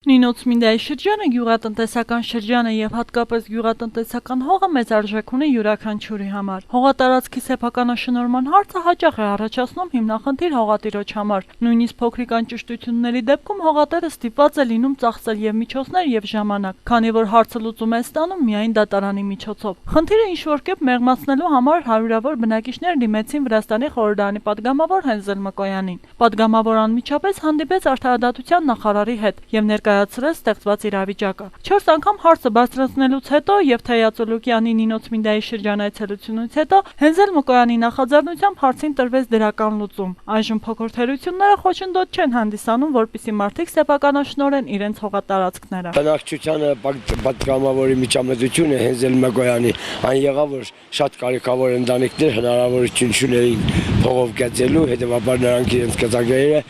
Նինոցմինդայի շրջանը գյուղատնտեսական շրջան է եւ հատկապես գյուղատնտեսական հողը մեծ արժեք ունի յուրաքանչյուրի համար։ Հողատարածքի սեփականաշնորհման հարցը հաճախ է առաջացնում հիմնախնդիր հողատիրոջ համար։ Նույնիսկ փոքրիկ անճշտությունների դեպքում հողատերը ստիպված է լինում ծախսել եւ միջոցներ եւ ժամանակ, քանի որ հարցը լուծում է ստանում միայն դատարանի միջոցով։ Խնդիրը ինչ-որ կերպ մեղմացնելու համար հարյուրավոր բնակիչներ դիմեցին Վրաստանի խորհրդարանի падգամավոր Հենզել Մկոյանին։ Падգամավորն անմիջապես հանդիպեց արդարադատության նախարարի հետ եւ ներկայացրել ստեղծված իրավիճակը։ 4 անգամ հարցը բարձրացնելուց հետո եւ Թեյացոլուկյանի Նինոցմինդայի շրջան այցելությունից հետո Հենզել Մկոյանի նախաձեռնությամբ հարցին տրվեց դրական լուծում։ Այժմ փոքր թերությունները խոչընդոտ չեն հանդիսանում, որպեսզի մարդիկ սեփականաշնորհեն իրենց հողատարածքները։ Բնակչությանը падգամավորի միջամտությունը Հենզել Մկոյանի այն եղավ, որ շատ կարիքավոր ընտանիքներ հնարավորություն չունեին փողով գծելու, հետեւաբար նրանք իրենց գծագրերը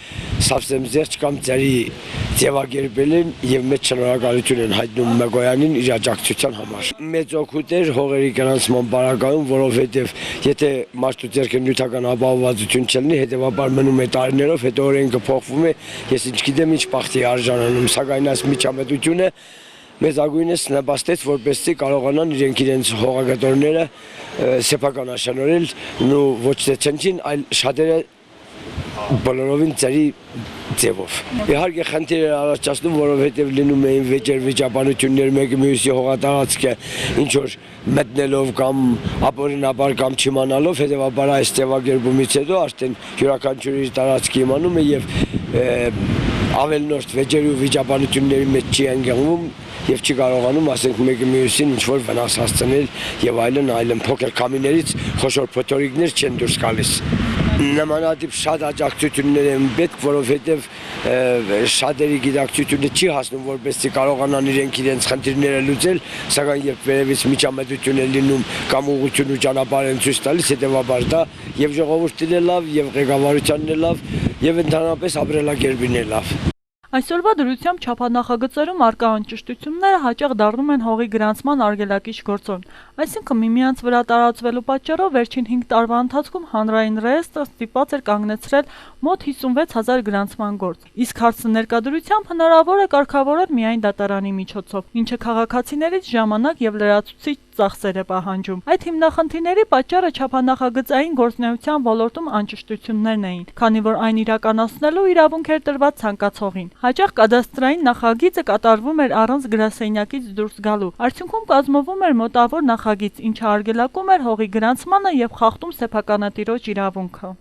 սավսեմ զերծ կամ ծերի ձևակերպել են եւ մեծ շնորհակալություն են հայտնում Մկոյանին իր աջակցության համար։ Մեծ օգուտ էր հողերի գրանցման բարակայում, որովհետեւ եթե մարդու ձեռքը նյութական ապահովվածություն չլինի, հետեւաբար մնում է տարիներով, հետո օրենքը փոխվում է, ես ինչ գիտեմ ինչ բախտի արժանանում, սակայն այս միջամտությունը մեծագույնս նպաստեց, որպեսզի կարողանան իրենց հողագտորները սեփականաշնորհել, ու ոչ թե չնչին, այլ շատերը բոլորովին ծերի ձևով։ Իհարկե խնդիր էր առաջացնում, որովհետև լինում էին վեճեր վիճաբանություններ մեկը մյուսի հողատարածքը ինչ որ մտնելով կամ ապօրինաբար կամ չիմանալով, հետևաբար այս ձևակերպումից հետո արդեն յուրաքանչյուրի տարածքի իմանում է եւ ավելնորդ վեճերի ու վիճաբանությունների մեջ չի ընկնում եւ չի կարողանում, ասենք մեկը մյուսին ինչ որ վնաս հասցնել եւ այլն փոքր կամիներից խոշոր փոթորիկներ չեն դուրս գալիս։ Նմանատիպ շատ աջակցություններ են պետք, որովհետև շատերի գիտակցությունը չի հասնում, որպեսզի կարողանան իրենց խնդիրները լուծել, սակայն երբ վերևից միջամտություն է լինում կամ ուղղություն ու ճանապարհ են ցույց տալիս, հետեւաբար դա եւ ժողովուրդին է լավ, եւ ղեկավարությանն է լավ, եւ ընդհանրապես ապրելակերպին է լավ։ Այսօրվա դրությամբ չափանախագծերում արկա անճշտությունները հաճախ դառնում են հողի գրանցման արգելակիչ գործոն, այսինքն միմյանց վրա տարածվելու պատճառով վերջին 5 տարվա ընթացքում հանրային ռեեստրը ստիպված էր կանգնեցրել մոտ 56,000 գրանցման գործ, իսկ հարցը ներկայությամբ հնարավոր է կարգավորել միայն դատարանի միջոցով, ինչը քաղաքացիներից ժամանակ եւ լրացուցիչ ծախսեր է պահանջում։ Այդ հիմնախնդիրների պատճառը չափանախագծային գործունեության ոլորտում անճշտություններն էին, քանի որ այն իրականացնելու իրավունք էր տրված ցանկացողին։ Հաճախ կադաստրային նախագիծը կատարվում էր առանց գրասենյակից դուրս գալու։ Արդյունքում կազմվում էր մոտավոր նախագիծ, ինչը արգելակում էր հողի գրանցմանը եւ խախտում սեփականատիրոջ իրավունքը։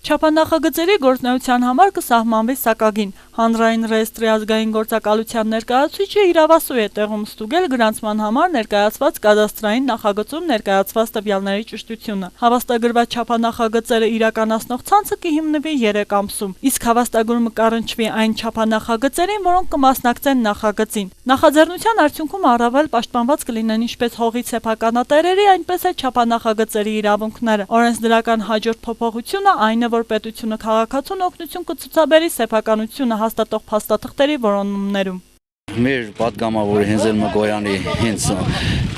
Չափանախագծերի գործունեության համար կսահմանվի սակագին։ Հանրային ռեեստրի ազգային գործակալության ներկայացուցիչը իրավասու է տեղում ստուգել գրանցման համար ներկայացված կադաստրային նախագծում ներկայացված տվյալների ճշտությունը։ Հավաստագրված չափանախագծերը իրականացնող ցանցը կհիմնվի 3 ամսում, իսկ հավաստագրումը կառնչվի այն չափանախագծերին, որոնք կմասնակցեն նախագծին։ Նախաձեռնության արդյունքում առավել պաշտպանված կլինեն ինչպես հողի սեփականատերերի, այնպես էլ չափանախագծերի իրավունքները։ Օրենսդրական հաջորդ փոփոխությունը այն է, որ պետությունը քաղաքացուն օգնություն կցուցաբերի սեփականությունը հաստատող փաստաթղթերի որոնումներում։ Մեր падգամավորը Հենզել Մկոյանի հենց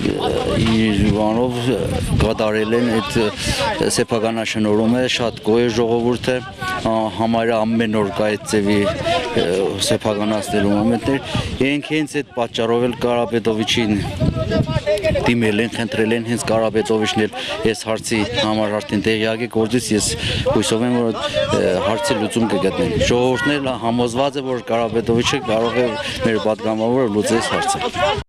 իր բանով կատարել են այդ սեփականաշնորհումը, շատ գոհ է ժողովուրդը, համարյա ամեն օր կա այդ ձևի սեփականացնելու մոմենտներ։ Իրենք հենց այդ պատճառով էլ Կարապետովիչին դիմել են, խնդրել են հենց Կարապետովիչն էլ այս հարցի համար արդեն տեղյակ է գործից, ես հույսով եմ, որ հարցի լուծում կգտնեն։ Ժողովուրդն էլ համոզված է, որ Կարապետովիչը կարող է մեր падգամավորը լուծել հարցը։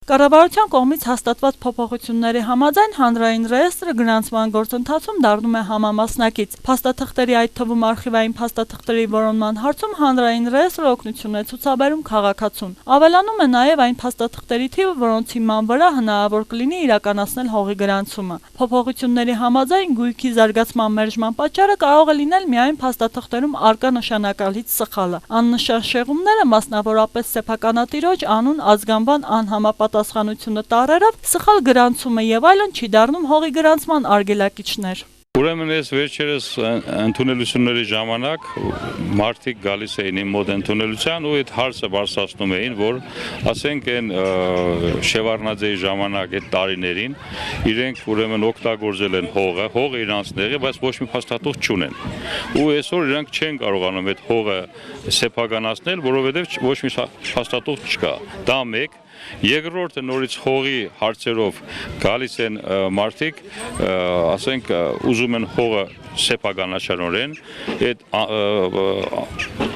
Կառավարության կողմից հաստատված փոփոխությունների համաձայն հանրային ռեեստրը գրանցման գործընթացում դառնում է համամասնակից։ Փաստաթղթերի, այդ թվում արխիվային փաստաթղթերի որոնման հարցում հանրային ռեեստրը օգնություն է ցուցաբերում քաղաքացուն։ Ավելանում է նաև այն փաստաթղթերի թիվը, որոնց հիման վրա հնարավոր կլինի իրականացնել հողի գրանցումը։ Փոփոխությունների համաձայն գույքի զարգացման մերժման պատճառը կարող է լինել միայն փաստաթղթերում առկա նշանակալից սխալը։ Աննշան շեղումները, մասնավորապես սեփականատիրոջ անուն, ազգանվան անհամապատասխանությունը տառերով, սխալ գրանցումը եւ այլն չի դառնում հողի գրանցման արգելակիչներ։ Ուրեմն ես վերջերս ընդունելությունների ժամանակ մարդիկ գալիս էին իմ մոտ ընդունելության ու այդ հարցը բարձրացնում էին, որ ասենք այն Շևարդնաձեի ժամանակ այդ տարիներին իրենք ուրեմն օգտագործել են հողը իրանցների, բայց ոչ մի փաստաթուղթ չունեն։ Ու այսօր իրենք չեն կարողանում այդ հողը սեփականացնել, որովհետև ոչ մի փաստաթուղթ չկա։ Դա մեկ։ Երկրորդը նորից հողի հարցերով գալիս են մարդիկ, ասենք ուզում են հողը սեփականաշարորեն, այդ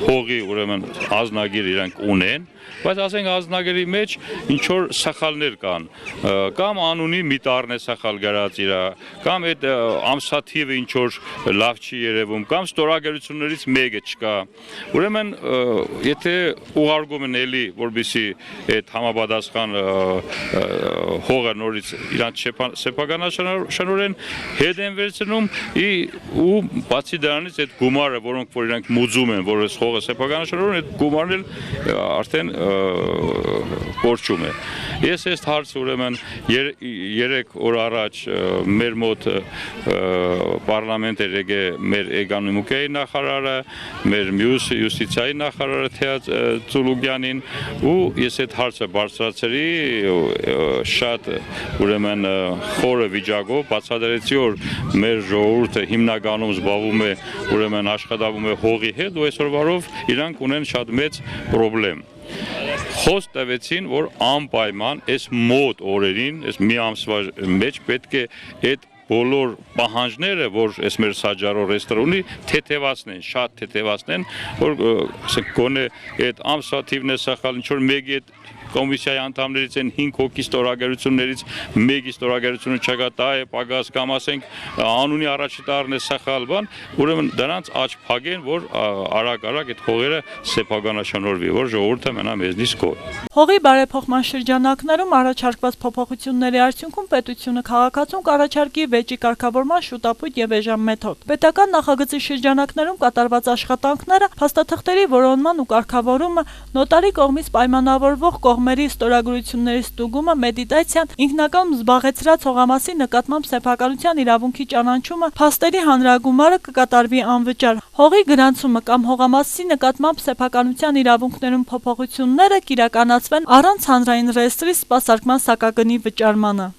հողի ուրեմն ազնագիր իրենք ունեն, բայց ասենք ազնագերի մեջ ինչ որ սխալներ կան, կամ անունի միտառն է սխալ գրած իրա, կամ այդ ամսաթիվը ինչ որ լավ չի երևում, կամ ստորագրություններից մեկը չկա։ Ուրեմն եթե ուղարկում են էլի, որպեսզի այդ համապատասխան հողը նորից իրանց սեփականաշարորեն հետ են վերցնում, ու բացի դրանից այդ գումարը, որոնք որ իրանք մուծում են, որ այս հողը սեփականաշարորեն, այդ գումարն էլ արդեն կորչում է։ Ես այս հարցը ուրեմն 3 օր առաջ մեր մոտ պարլամենտ էր եկել մեր էկոնոմիկայի նախարարը, մեր մյուս յուստիցիայի նախարարը Թեած Ծուլուկյանին, ու ես այդ հարցը բարձրացրի շատ ուրեմն խորը վիճակով, բացատրեցի, որ մեր ժողովուրդը հիմնականում զբաղվում է ուրեմն աշխատում է հողի հետ, ու այսօրվարով իրանք ունեն շատ մեծ խնդրեմ։ Խոսք տվեցին, որ անպայման այս մոտ օրերին, այս մի ամսվա մեջ պետք է այդ բոլոր պահանջները, որ այս մեր սաճարող ռեստորանի թեթևացնեն, շատ թեթևացնեն, որ գոնե այդ ամսաթիվն է սխալ, ինչ որ մեկի այդ կոմիսիայի անդամներից են 5 հոգի ստորագրություններից մեկի ստորագրությունը չկա, դա է պակաս, կամ ասենք անունի առաջատարն է սխալ բան, ուրեմն դրանց աճ փակեն, որ արագ-արագ այդ հողերը սեփականաշնորհվի, որ ժողովուրդը մնա մեզնից գոհ։ Հողի բարեփոխման շրջանակներում առաջարկված փոփոխությունների արդյունքում պետությունը քաղաքացուն կառաջարկի վեճի կարգավորման շուտապույտ եւ էժան մեթոդ։ Պետական նախագծի շրջանակներում կատարված աշխատանքները, փաստաթղթերի որոնման ու կարգավորումը, նոտարի կողմից պայմանավորվող կողմերի ստորագրությունների ստուգումը, մեդիտացիան, ինքնակամ զբաղեցրած հողամասի նկատմամբ սեփականության իրավունքի ճանաչումը, փաստերի հանրագումարը կկատարվի անվճար։ Հողի գրանցումը կամ հողամասի նկատմամբ սեփականության իրավունքներում փոփոխությունները կիրականացվեն առանց հանրային ռեեստրի սպասարկման սակագնի վճարմանը։